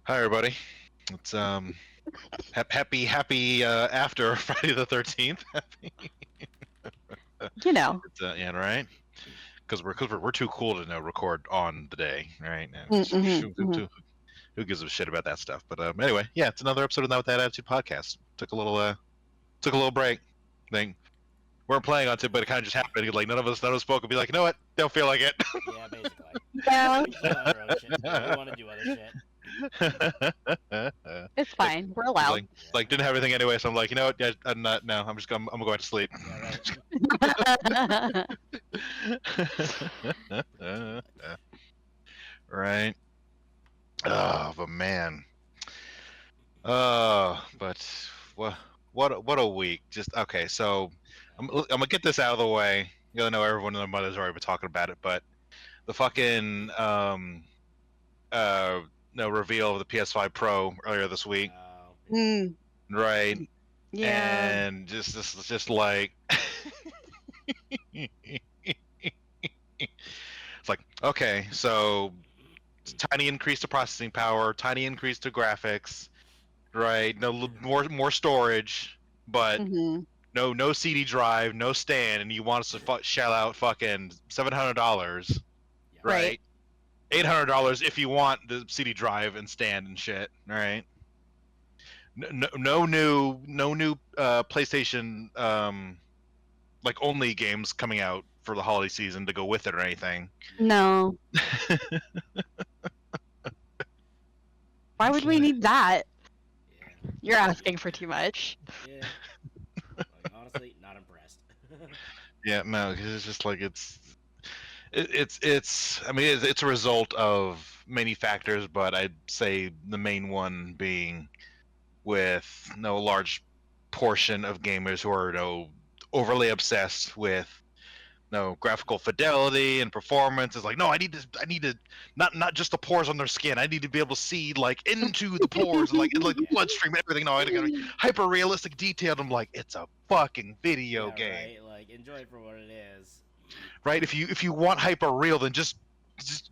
Hi everybody. It's happy after Friday the 13th. You know. It's yeah, right. Because we're too cool to record on the day, right? And Mm-hmm, mm-hmm. who gives a shit about that stuff? But anyway, yeah, it's another episode of Not With That Attitude podcast. Took a little break. Thing weren't planning on it, but it kind of just happened. Like none of us spoke and be like, you know what? Don't feel like it. Yeah, basically. Yeah, We just have our own shit to do. We want to do other shit. it's like fine. We're He's allowed. like didn't have anything anyway, so I'm like, you know what? Yeah, I'm not. No, I'm just gonna go back to sleep. Yeah, right. Right. Oh, but man. But what a week. Just okay. So I'm gonna get this out of the way. I know everyone and their mother's already been talking about it, but the fucking no reveal of the PS5 Pro earlier this week, Yeah. Mm, right? yeah. And just like it's like, okay, so tiny increase to processing power, tiny increase to graphics, right? No more storage, but Mm-hmm. no CD drive, no stand, and you want us to shell out fucking $700, Yeah. Right. right? $800 if you want the CD drive and stand and shit, right? No new PlayStation like only games coming out for the holiday season to go with it or anything. No. Why would we need that? Yeah. You're asking for too much. Yeah. Like, honestly, not impressed. Yeah, no, 'cause it's just like it's I mean it's a result of many factors, but I'd say the main one being with no large portion of gamers who are overly obsessed with graphical fidelity and performance. Is like, no, I need to not just the pores on their skin. I need to be able to see like into the pores and like the Yeah. bloodstream and everything. No, I gotta be hyper realistic detailed. I'm like, it's a fucking video Yeah, game. right. Like, enjoy it for what it is. Right? If you want hyper real, then just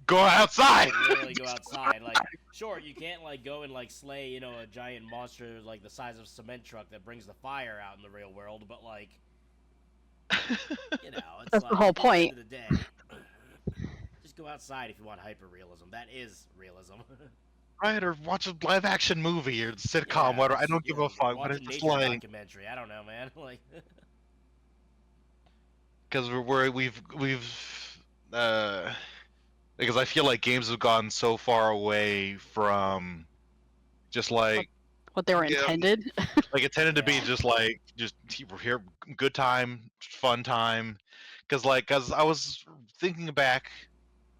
go outside. Literally go outside. Like, sure, you can't like go and like slay, a giant monster like the size of a cement truck that brings the fire out in the real world, but like, it's That's like the whole at the point. end of the day, just go outside if you want hyper realism. That is realism. Right? Or watch a live action movie or sitcom, Yeah, whatever. I just, don't give a fuck. But watch a it's just nature like documentary. I don't know, man. Like, because we've because I feel like games have gone so far away from just like What they were yeah, intended. like it tended to be Yeah. just we're here, good time, fun time. Because I was thinking back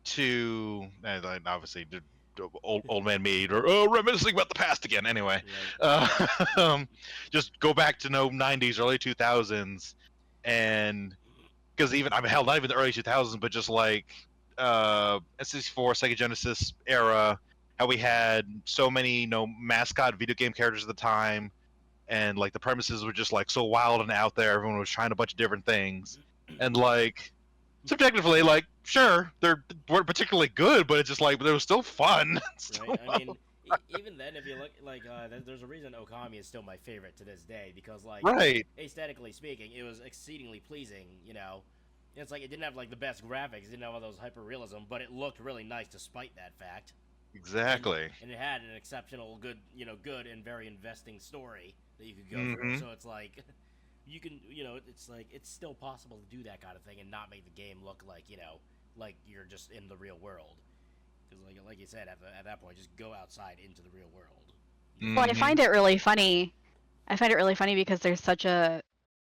to like, obviously the old man me or reminiscing about the past again. Anyway, just go back to 90s, early 2000s, and because even I'm hell, not even the early 2000s, but just like N64, Sega Genesis era, how we had so many mascot video game characters at the time, and like the premises were just like so wild and out there. Everyone was trying a bunch of different things, and like subjectively, like sure weren't particularly good, but it's just like they were still fun. Right. I mean, even then, if you look, like, there's a reason Okami is still my favorite to this day because, like, Right. aesthetically speaking, it was exceedingly pleasing. It's like it didn't have like the best graphics, it didn't have all those hyper realism, but it looked really nice despite that fact. Exactly. And it had an exceptional, good and very investing story that you could go Mhm. through. So it's like, you can, it's like it's still possible to do that kind of thing and not make the game look like, like you're just in the real world. Because like you said, at that point, just go outside into the real world. Well, I find it really funny. I find it really funny because there's such a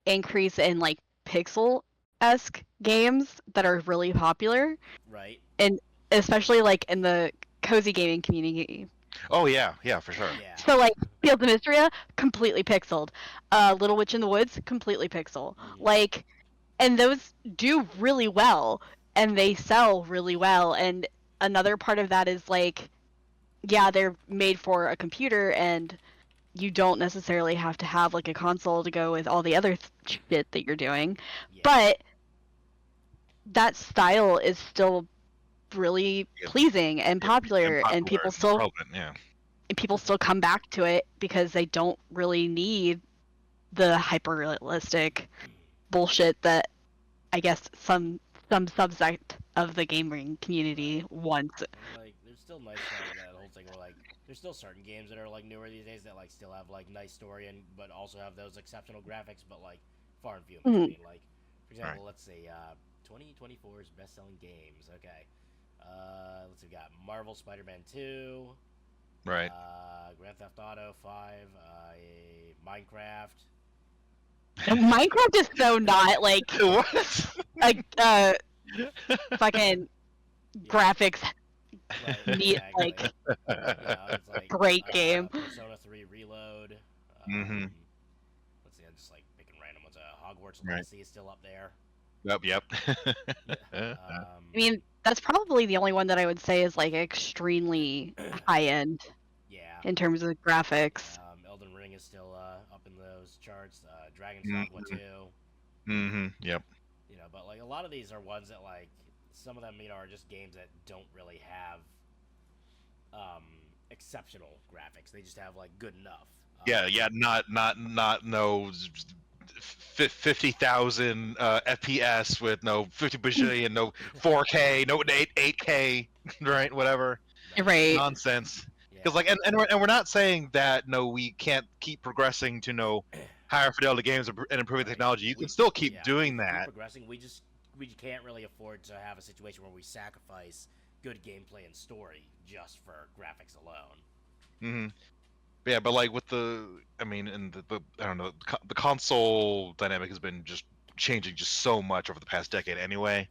increase in like pixel-esque games that are really popular, Right. and especially like in the cozy gaming community. Oh yeah, for sure. Yeah. So like Fields of Mystria, completely pixeled. Little Witch in the Woods, completely pixel. Mhm. Like, and those do really well, and they sell really well. And another part of that is like, yeah, they're made for a computer, and you don't necessarily have to have like a console to go with all the other shit that you're doing. Yeah. But that style is still really pleasing and popular, and people still relevant, yeah. and people still come back to it because they don't really need the hyper realistic bullshit that I guess some subsect of the gaming community wants. And like, there's still nice that whole thing where like there's still certain games that are like newer these days that like still have like nice story and but also have those exceptional graphics, but like far and few in Mhm. between. Like, for example, let's say 2024's best-selling games. Okay, let's see, we got Marvel Spider-Man 2, Right. Grand Theft Auto 5, Minecraft. Minecraft is so not like What? like fucking graphics Right, need exactly. like It's like great game. Persona 3 Reload. Mm-hmm. Let's see, I'm just like picking random ones. Hogwarts Right. Legacy is still up there. Yep. I mean, that's probably the only one that I would say is like extremely high end Yeah. in terms of graphics. Elden Ring is still up in those charts. Dragon's Dogma 2. Yep. You know, but like a lot of these are ones that like some of them are just games that don't really have exceptional graphics. They just have like good enough. Yeah. Not no 50,000 FPS with no 50 bajillion, no 4K, no 8K, right? Whatever Right. nonsense. Yeah. Because like, and we're not saying that no, we can't keep progressing to no higher fidelity games and improving Right. technology. You can still keep we doing can keep that. progressing. We can't really afford to have a situation where we sacrifice good gameplay and story just for graphics alone. hmm Yeah, but like with I mean, and the I don't know, the console dynamic has been just changing just so much over the past decade anyway.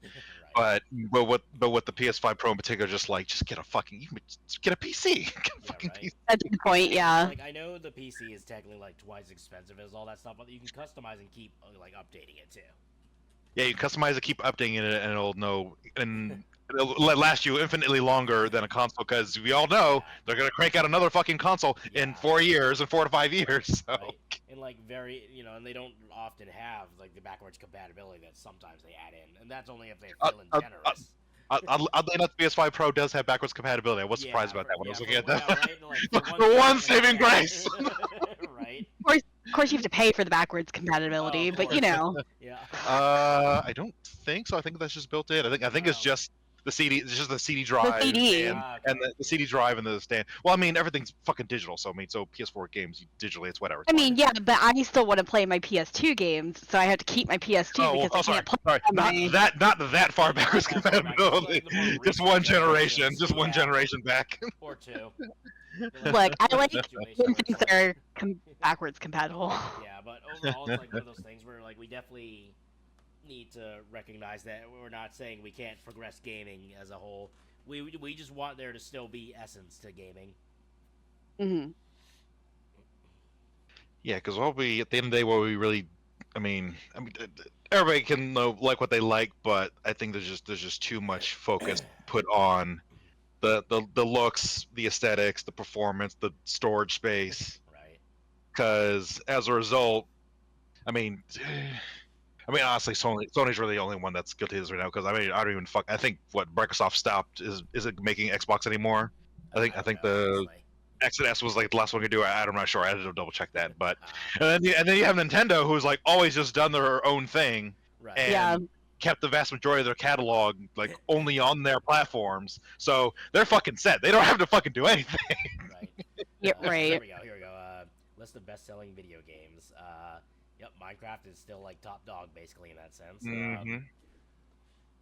Right. But with the PS5 Pro in particular, just get a fucking just get a PC. Get a Yeah, fucking right. PC. That's the point, yeah. Like I know the PC is technically like twice as expensive as all that stuff, but you can customize and keep like updating it too. Yeah, you customize it, keep updating it, and it'll know and it'll last you infinitely longer than a console because we all know they're gonna crank out another fucking console in Yeah. 4 years, in 4 to 5 years. So. Right. And like and they don't often have like the backwards compatibility that sometimes they add in, and that's only if they're feeling generous. Oddly enough, the PS5 Pro does have backwards compatibility. I was surprised about that when I was looking at that. Right? Like, The one saving grace. Right. Of course, you have to pay for the backwards compatibility, but you know. Yeah. I don't think so. I think that's just built in. I think it's just the CD. It's just the CD drive CD. and the CD drive and the stand. Well, I mean everything's fucking digital. So I mean, so PS4 games digitally, it's whatever. I mean, yeah, but I still want to play my PS2 games, so I have to keep my PS2 because I sorry, can't play sorry. on my. Not that far backwards Not that far back. compatibility. It's like the more Just recent one generation. generations. Just one Yeah. generation back. Or two. Look, I like Situation when where it's things like- are backwards compatible. Yeah, but overall, it's like one of those things where like we definitely need to recognize that we're not saying we can't progress gaming as a whole. We just want there to still be essence to gaming. Hmm. Yeah, because at the end of the day, what we really, I mean, everybody can like what they like, but I think there's just too much focus put on the looks, the aesthetics, the performance, the storage space. Right. Because as a result, I mean, honestly, Sony's really the only one that's guilty of this right now. Because I mean, I don't even I think what Microsoft stopped is it making Xbox anymore? I think know, the honestly. Exodus was like the last one to do. I'm not sure. I had to double check that. But and then you have Nintendo, who's like always just done their own thing Right. and Yeah. kept the vast majority of their catalog like only on their platforms. So they're fucking set. They don't have to fucking do anything. Right. Yeah, Here right. we go. List of best-selling video games. Yep, Minecraft is still like top dog basically in that sense. Mhm.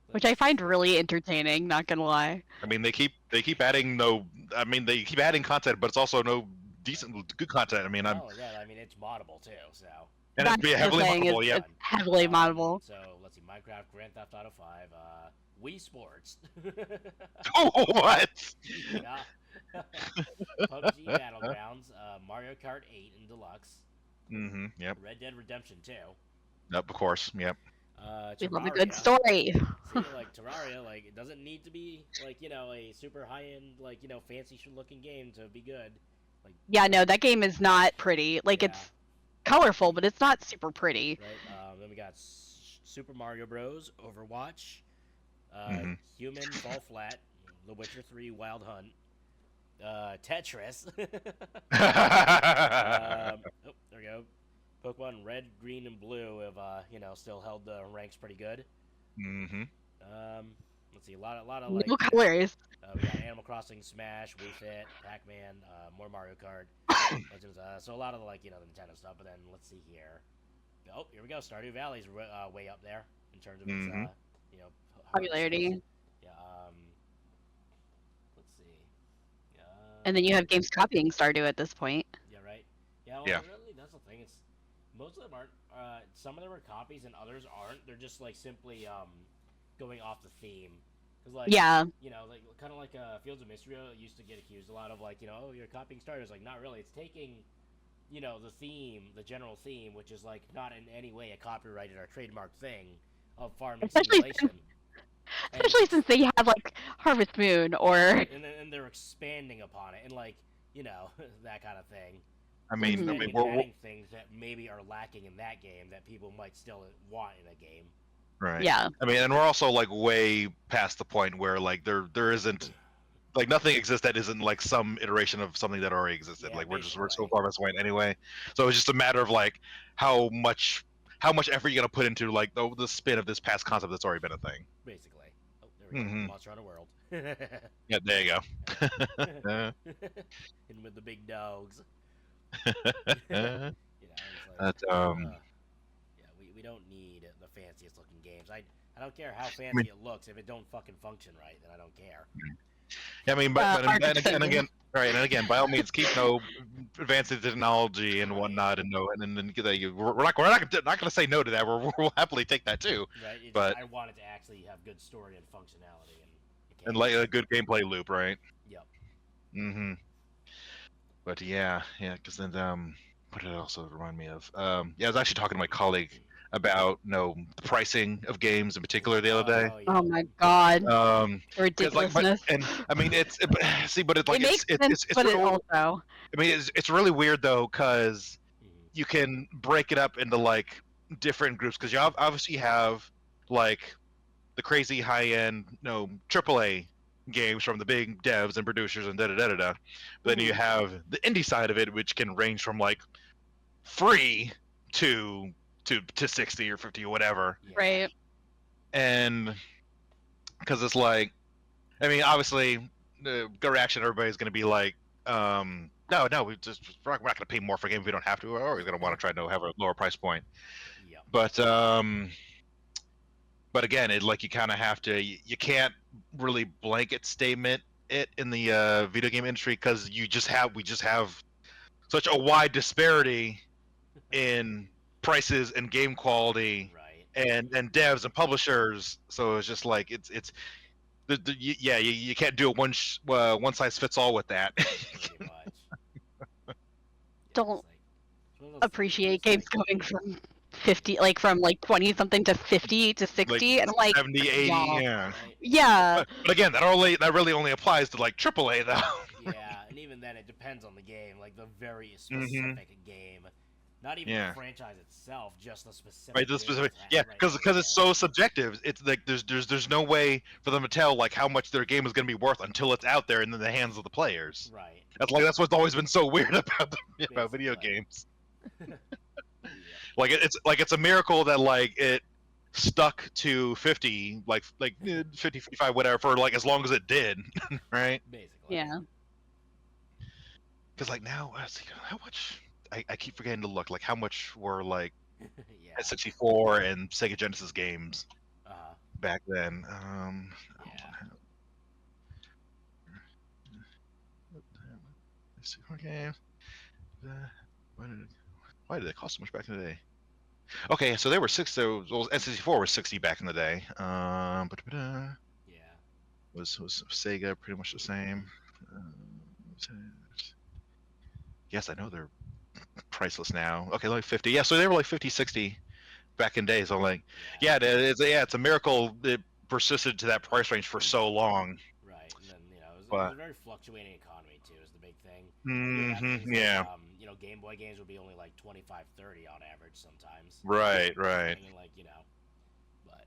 Which I find really entertaining. Not gonna lie. I mean, they keep adding they keep adding content, but it's also no good content. I mean, Oh yeah, I mean it's moddable too. So. and it'd be That's the heavily thing, moddable. it's- Yeah. it's heavily moddable. So let's see, Minecraft, Grand Theft Auto 5, Wii Sports. Oh, what? Yeah. PUBG Battlegrounds, Mario Kart 8 in Deluxe, Yep. Red Dead Redemption 2. Yep. Of course. Yep. We love a Terraria. good story. See, like Terraria, like it doesn't need to be like a super high end fancy looking game to be good. Like Yeah, no, that game is not pretty. Like Yeah. it's colorful, but it's not super pretty. right. Then we got Super Mario Bros. Overwatch, Mhm. Human Fall Flat, The Witcher 3 Wild Hunt, Tetris. Oh, there we go. Pokemon Red, Green, and Blue have still held the ranks pretty good. Mm-hmm. Let's see, a lot of like No colors. we got Animal Crossing, Smash, Wii Fit, Pac-Man, more Mario Kart, Legends. So a lot of the the Nintendo stuff. But then let's see here. Oh, here we go. Stardew Valley's way up there in terms of its Mm-hmm. how it sells. Popularity. Yeah. Let's see. And then you have games copying Stardew at this point. Yeah, right. Yeah, well, Yeah. really, that's the thing. It's most of them aren't. Some of them are copies, and others aren't. They're just like simply going off the theme. Cause like Yeah. like kind of like Fields of Mystery used to get accused a lot of oh, you're copying starters. Like not really. It's taking the theme, the general theme, which is like not in any way a copyrighted or trademarked thing of farming Especially simulation. Especially since they have like Harvest Moon or and they're expanding upon it and that kind of thing. I mean, Mhm. I mean, Adding things that maybe are lacking in that game that people might still want in a game. right. yeah. I mean, and we're also like way past the point where like there isn't like nothing exists that isn't like some iteration of something that already existed. Yeah, Like we're so basically. far past the point anyway. So it's just a matter of like how much effort you're gonna put into like the spin of this past concept that's already been a thing. Basically. Oh, there we go. Mhm. Monster Hunter World. Yeah, there you go. And with the big dogs. But It's like, yeah, we don't need the fanciest looking games. I don't care how fancy it looks. If it don't fucking function right, then I don't care. yeah, I mean, but and Artisan. again, right, and again, by all means, keep advancing technology and whatnot, and then we're not gonna say no to that. We'll happily take that too, Right? but I want it to actually have good story and functionality, and it and can't. like a good gameplay loop, right? Yep. Mm-hmm. But yeah, because then what did it also remind me of? Yeah, I was actually talking to my colleague about the pricing of games in particular the other day. Oh yeah. Oh my god. Because like, but Ridiculousness. and I mean, see, but it's like It makes it's sense, it's but it real. also I mean, it's really weird though, because Mhm. you can break it up into like different groups. Because you obviously have like the crazy high end, AAA games from the big devs and producers and da da da da da. But then you Mhm. have the indie side of it, which can range from like free to 60 or 50 or whatever. Yeah. right. And because it's like, I mean, obviously, the gut reaction everybody's going to be like, no, we're not going to pay more for a game if we don't have to. We're always going to want to try to have a lower price point. Yep. But again, it like you kind of have to. You can't really blanket statement it in the video game industry because we just have such a wide disparity in prices and game quality Right. and devs and publishers. So it's just like you can't do a one size fits all with that. Pretty much. Don't It's one of those things where appreciate it's games going from 50 like from like 20 something to 50 to 60 like and I'm like 70, 80, y'all. yeah. right? Yeah. But again, that really only applies to like AAA though. Yeah, and even then, it depends on the game, like the very Mhm. specific game, not even Yeah. the franchise itself, just the specific. Right, the game specific, it's at, yeah, right, because it's yeah. so subjective. It's like there's no way for them to tell like how much their game is going to be worth until it's out there and in the hands of the players. Right. That's what's always been so weird about video Basically. games. Yeah. Like it's a miracle that like it stuck to 50, like 50, 55, whatever, for like as long as it did, right? Basically. Yeah. Because like now, let's see, how much? I keep forgetting to look. Like how much were like Yeah. N64 and Sega Genesis games Uh, back then? yeah. Super games. Why did they cost so much back in the day? Okay, so they were six. So N64 was 60 back in the day. Yeah. Was Sega pretty much the same? Yes, I know they're priceless now. Okay, like 50. Yeah, so they were like 50, 60 back in days. So I'm like, yeah, it's a miracle it persisted to that price range for so long. Right, and then it was But a very fluctuating economy too. Is the big thing. yeah, Game Boy games would be only like 25, 30 on average sometimes. right. And like but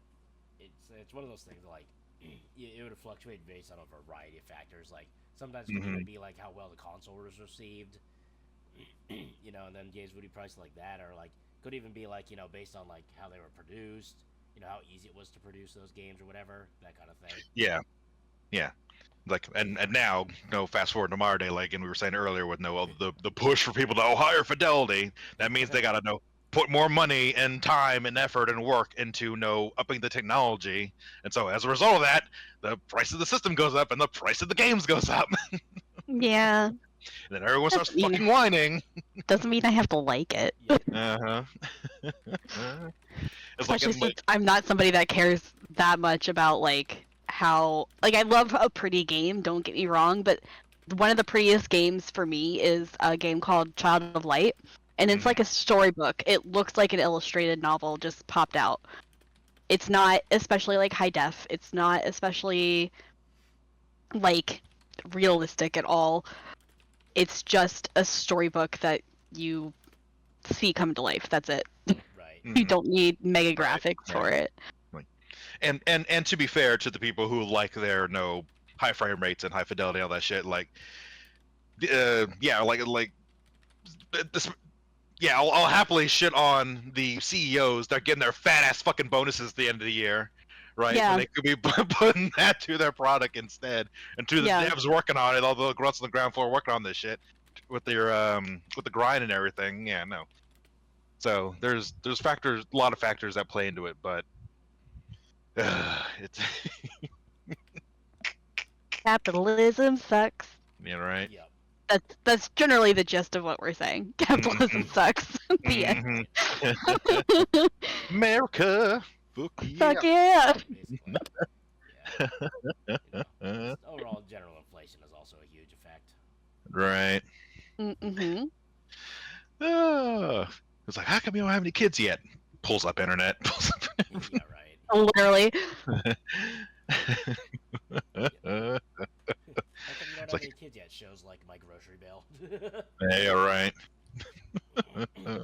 it's one of those things like it would fluctuate based on a variety of factors. Like Sometimes it could even be like how well the console was received, you know, and then games would be priced like that, or like could even be like, you know, based on like how they were produced, you know, how easy it was to produce those games or whatever, that kind of thing. Yeah, yeah. Like and now, fast forward to modern day, like and we were saying earlier with the push for people to higher fidelity. That means they gotta put more money and time and effort and work into upping the technology. And so as a result of that, the price of the system goes up and the price of the games goes up. Yeah. And then everyone starts Doesn't mean- fucking whining. Doesn't mean I have to like it. Yeah. Uh-huh. It's like, Especially since I'm not somebody that cares that much about like how like I love a pretty game, don't get me wrong, but one of the prettiest games for me is a game called Child of Light, and it's like a storybook. It looks like an illustrated novel just popped out. It's not especially like high def. It's not especially like realistic at all. It's just a storybook that you see come to life. That's it. Right. You don't need mega graphics for it. And to be fair to the people who like their high frame rates and high fidelity, all that shit, like yeah, like this. Yeah, I'll happily shit on the CEOs. They're getting their fat ass fucking bonuses at the end of the year, right? Yeah. When they could be putting that to their product instead, and to the Yeah. devs working on it, all the grunts on the ground floor working on this shit with the grind and everything. Yeah, no. So there's a lot of factors that play into it, but it's Capitalism sucks. yeah, right. Yep. That's generally the gist of what we're saying. Capitalism sucks. The end. Mhm. America, fuck Fuck yeah. Basically. Yeah. You know, just overall, general inflation is also a huge effect. right. Mm-hmm. It's like, how come you don't have any kids yet? Pulls up internet. Pulls up. Yeah, right. Literally. How come you don't have any kids yet? Shows like my grocery bill. Yeah, right.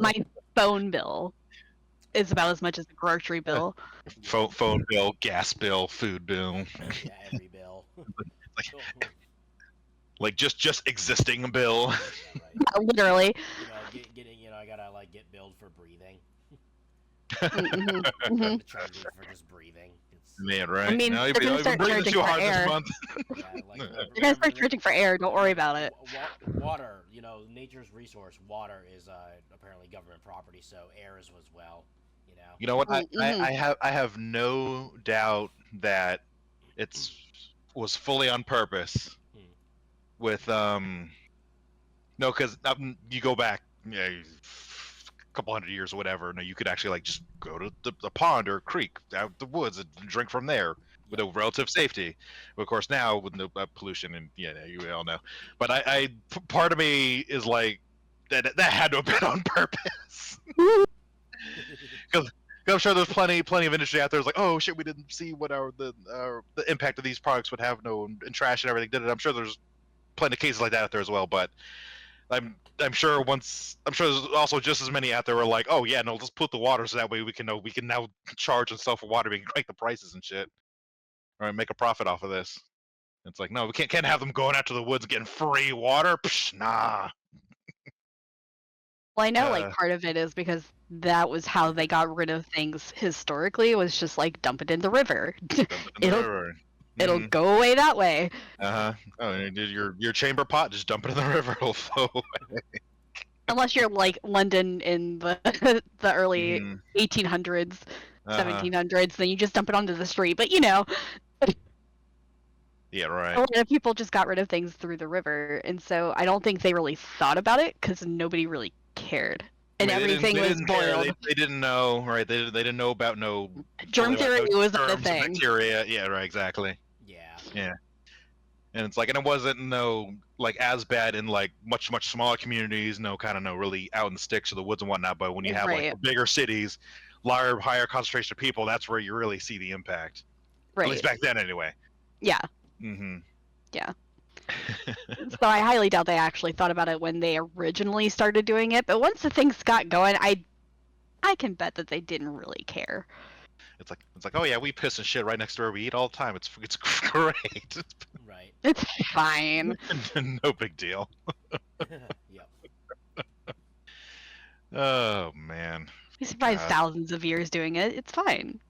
My phone bill is about as much as a grocery bill. Phone bill, gas bill, food bill, Yeah, every bill. like just existing bill. Yeah, right. Literally. You know, getting, you know, I gotta like get billed for breathing. Mm-hmm. Mm-hmm. The charging for just breathing. It's, Man, right. I mean, no, they're gonna start breathing charging too for hard air. this month. yeah, like, They're gonna start charging for air. Don't worry about it. Water, you know, nature's resource. Water is apparently government property, so air is as well. You know. You know what? Mhm. I have no doubt that was fully on purpose. With no, because you go back, yeah, a couple hundred years or whatever. No, you could actually like just go to the pond or creek out the woods and drink from there with a relative safety. But of course, now with no pollution and yeah, you all know. But part of me is like that had to have been on purpose. Because I'm sure there's plenty of industry out there that's like, oh shit, we didn't see what the impact of these products would have, and trash and everything did it. I'm sure there's plenty of cases like that out there as well, but I'm sure there's also just as many out there who are like, oh yeah, no, let's put the water so that way we can now charge and sell for water, we can crank the prices and shit, or make a profit off of this. It's like, no, we can't have them going out to the woods and getting free water. Psh, nah. Well, I know like part of it is because that was how they got rid of things historically. It was just like dump it in the river. It'll go away that way. Oh, your chamber pot, just dump it in the river. It'll flow away. Unless you're like London in the the early 1800s, 1700s, then you just dump it onto the street. But you know, yeah, right. a lot of people just got rid of things through the river, and so I don't think they really thought about it because nobody really cared, and everything was boiled. They didn't know, right? They didn't know about germ theory was not a thing. Bacteria, yeah, right, exactly. Yeah. And it's like, and it wasn't like as bad in like much smaller communities, really out in the sticks of the woods and whatnot. But when you have like the bigger cities, higher concentration of people, that's where you really see the impact. Right. At least back then, anyway. Yeah. Mm-hmm. Yeah. So I highly doubt they actually thought about it when they originally started doing it. But once the things got going, I can bet that they didn't really care. it's like, oh yeah, we piss and shit right next to where we eat all the time. It's great. Right. It's fine. No big deal. Yep. Oh man. We survived God. thousands of years doing it. It's fine.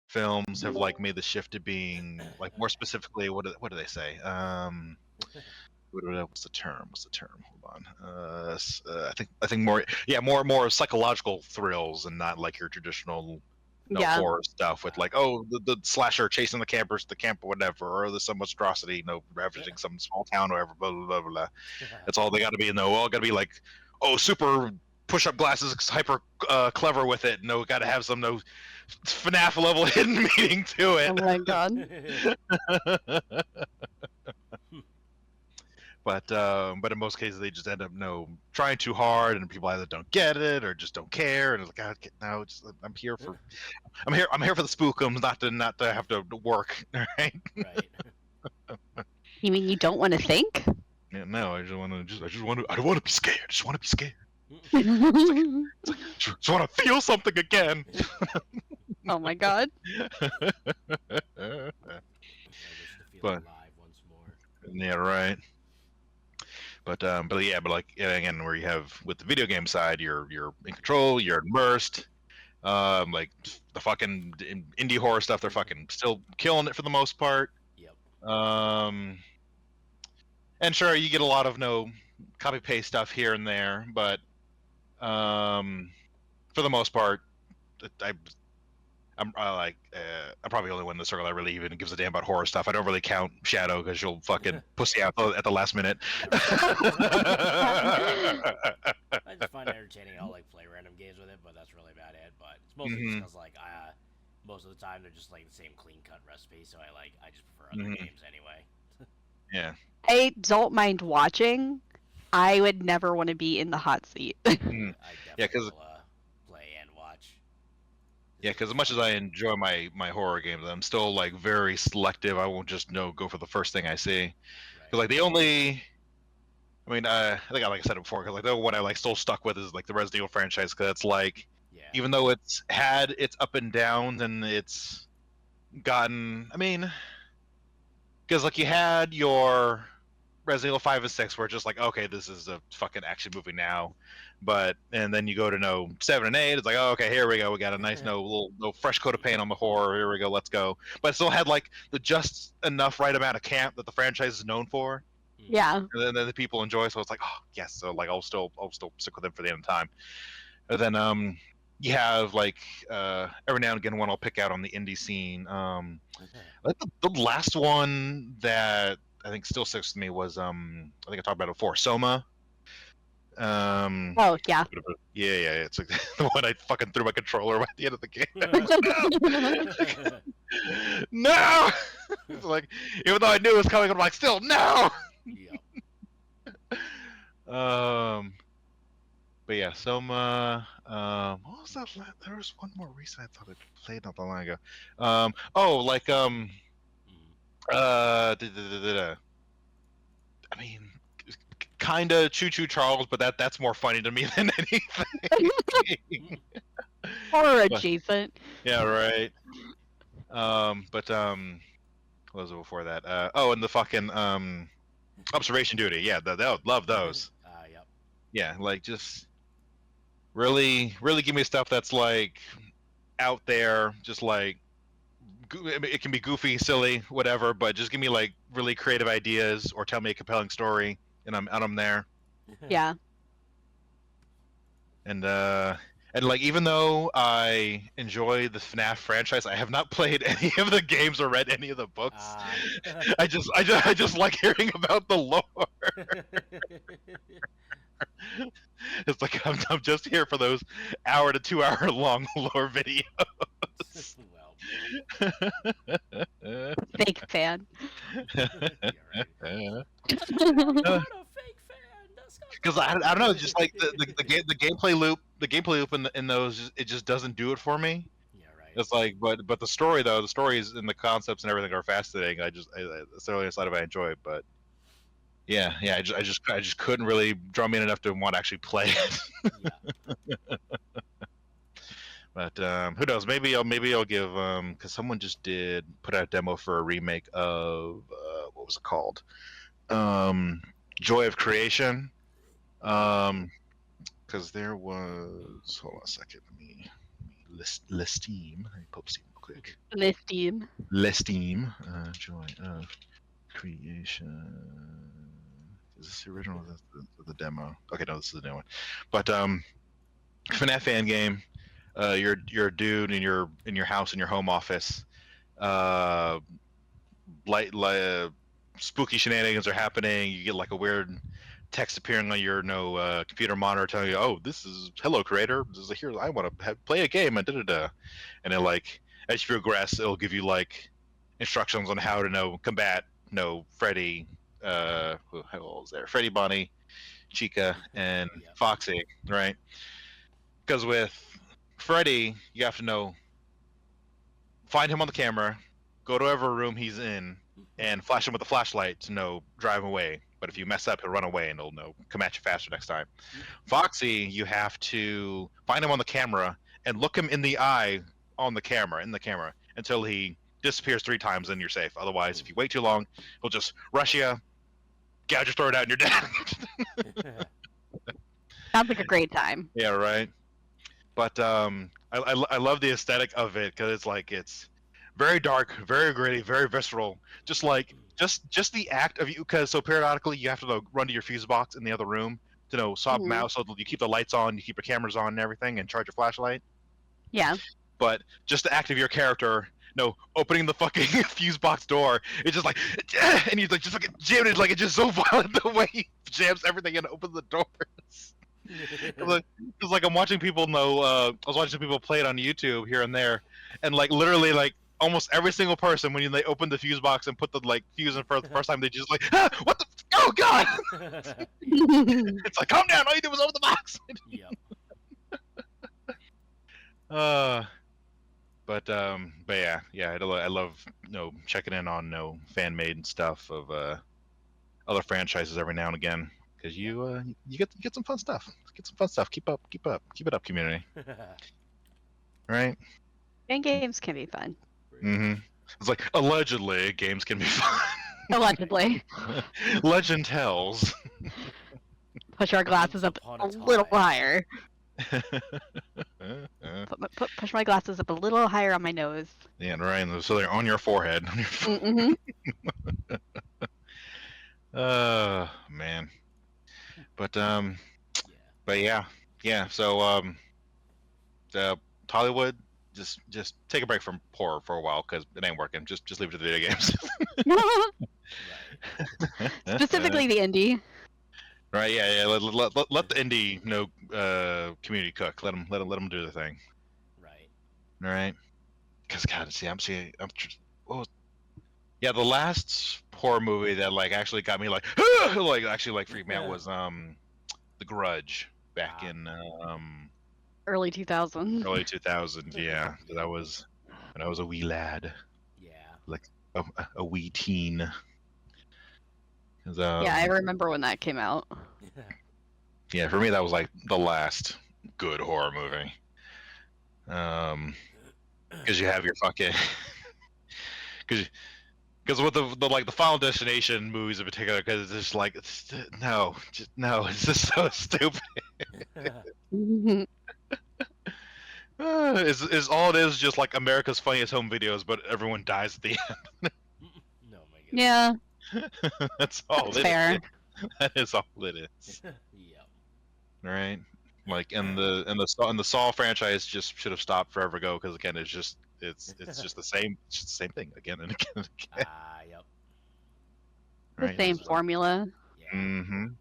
Films have like made the shift to being like more specifically what do they say? What's the term? What's the term? Hold on. I think more psychological thrills and not like your traditional Yeah. horror stuff with like the slasher chasing the camp or whatever, or there's some monstrosity ravaging some small town or whatever. Blah blah blah blah. That's all they got to be. All got to be like super push-up glasses, hyper clever with it. Got to have some FNAF level hidden meaning to it. Oh my god. But in most cases they just end up trying too hard, and people either don't get it or just don't care, and it's like, no, I'm here for I'm here for the spookums, not to have to work, right? Right. You mean you don't want to think? Yeah, no, I don't want to be scared. I just want to be scared. Just want to feel something again. Oh my god. I wish to feel But- alive once more. Yeah, right. But again, where you have with the video game side, you're in control, you're immersed. Like the fucking indie horror stuff, they're fucking still killing it for the most part. Yep. And sure, you get a lot of copy paste stuff here and there, but for the most part, I'm probably the only one in the circle that really even gives a damn about horror stuff. I don't really count Shadow because she'll fucking pussy out at the last minute. I just find it entertaining. I'll like play random games with it, but that's really about it. But it's mostly just because like most of the time they're just like the same clean cut recipe, so I just prefer other games anyway. Yeah. I don't mind watching. I would never want to be in the hot seat. I definitely will play and watch. Yeah, because as much as I enjoy my horror games, I'm still like very selective. I won't just go for the first thing I see. Because like the only, I mean, I think like I said it before, because like the one I like still stuck with is like the Resident Evil franchise, because it's like, even though it's had its up and downs and it's gotten, I mean, because like you had your Resident Evil 5 and 6 where it's just like, okay, this is a fucking action movie now, and then you go to 7 and 8, it's like, oh, okay, here we go, we got a nice little fresh coat of paint on the horror, here we go, let's go. But it still had like the just enough right amount of camp that the franchise is known for. Yeah. And then the people enjoy, so it's like, oh yes, so like I'll still stick with them for the end of time. And then you have like every now and again one I'll pick out on the indie scene. Like the last one that I think still sticks to me was I think I talked about it before, Soma. Oh yeah. Yeah, it's like the one I fucking threw my controller at the end of the game. No. It's like, even though I knew it was coming, I'm like, still no. Yep. But yeah, Soma. What was that? There was one more recent I thought I played not that long ago. Oh, like Mm. I mean, kind of Choo Choo Charles, but that's more funny to me than anything. Horror But- adjacent. yeah, right. But what was it before that? Oh, and the fucking observation duty. Yeah, they'll love those. Yep. Yeah, like just really give me stuff that's like out there, just like it can be goofy, silly, whatever, but just give me like really creative ideas or tell me a compelling story, and I'm there. Yeah. And like even though I enjoy the FNAF franchise, I have not played any of the games or read any of the books. I just like hearing about the lore. It's like I'm just here for those hour to 2 hour long lore videos. Well, Fake fan. you're right. Because I'm not a fake fan. That's not I don't know, just like the gameplay loop in those, it just doesn't do it for me. Yeah, right. It's like, but the story though, the stories and the concepts and everything are fascinating. It's the only side of it I enjoy. But yeah, I just couldn't really drum me in enough to want to actually play it. Yeah. But who knows? Maybe I'll give because someone just did put out a demo for a remake of what was it called? Joy of Creation. Because there was, hold on a second, let me list Steam. Let me pull up Steam real quick. Listing. Steam. Joy of Creation. Is this the original? Or is this the demo? Okay, no, this is the new one. But FNAF fan game. You're a dude in your house in your home office. Like spooky shenanigans are happening. You get like a weird text appearing on your computer monitor telling you, "Oh, this is hello creator. This is here. I want to play a game." And and then like as you progress, it'll give you like instructions on how to combat Freddy. Who was there? Freddy, Bonnie, Chica, and Yep. Foxy, right? Because with Freddy, you have to find him on the camera, go to whatever room he's in, and flash him with a flashlight to drive away. But if you mess up, he'll run away and he'll come at you faster next time. Foxy, you have to find him on the camera and look him in the eye on the camera, until he disappears 3 times, and you're safe. Otherwise, if you wait too long, he'll just rush you, gouge your throat out, and you're dead. Sounds like a great time. Yeah, right. But I love the aesthetic of it because it's very dark, very gritty, very visceral. Just like just the act of you, because so periodically you have to run to your fuse box in the other room to swap them out, so you keep the lights on, you keep your cameras on and everything, and charge your flashlight. Yeah. But just the act of your character, opening the fucking fuse box door, it's just like, and he's like just fucking jamming it, like it's just so violent the way he jams everything and opens the doors. It's like I'm watching people I was watching people play it on YouTube here and there, and like literally like almost every single person, when they open the fuse box and put the fuse in for the first time, they just like, what the, oh god. It's like, calm down, all you did was open the box. Yep. But yeah, I love checking in on fan made stuff of other franchises every now and again, because you get some fun stuff. Keep it up, community. Right? And games can be fun. Mm-hmm. It's like allegedly games can be fun. Allegedly. Legend tells. Push our glasses up upon a a little time. higher. Push my glasses up a little higher on my nose. Yeah, right. So they're on your forehead. Mm-hmm. Man. But Yeah. yeah. So Hollywood, just take a break from horror for a while because it ain't working. Just leave it to the video games. Right. Specifically the indie. Right? Yeah. Let the indie community cook. Let them do the thing. Right. All right. Because God, what was, yeah, the last horror movie that like actually got me like like actually like freaked me out was The Grudge back in Early 2000s. early 2000s. Yeah, that was when I was a wee lad, Yeah. like a wee teen. 'Cause, Yeah, I remember when that came out. yeah, for me that was like the last good horror movie. Because you have your fucking because with the like the Final Destination movies in particular, because it's just like no, it's just so stupid. Is all it is just like America's Funniest Home Videos, but everyone dies at the end. No, my goodness. Yeah, That's all that's it fair. is. That is all it is. Yep. Right? Like in the Saw franchise just should have stopped forever ago because again it's just the same thing again and again and again. Yep. The Right? same It's like- formula. Yeah. Mhm.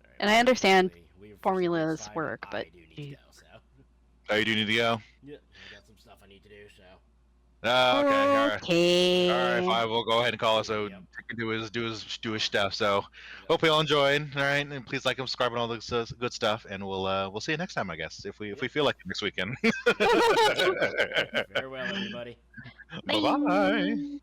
Alright, And I understand unfortunately, we formulas decided work, I but do need to go, so. Oh, you do need to go? Yeah, I got some stuff I need to do, so. Oh, okay. All right. Okay. All right, fine. We'll go ahead and call it. So Yep. Tick can do his stuff. So Yep. hope you all enjoyed. All right, and please like and subscribe and all this good stuff. And we'll see you next time, I guess, if we feel like it next weekend. Farewell, everybody. Bye bye. Bye.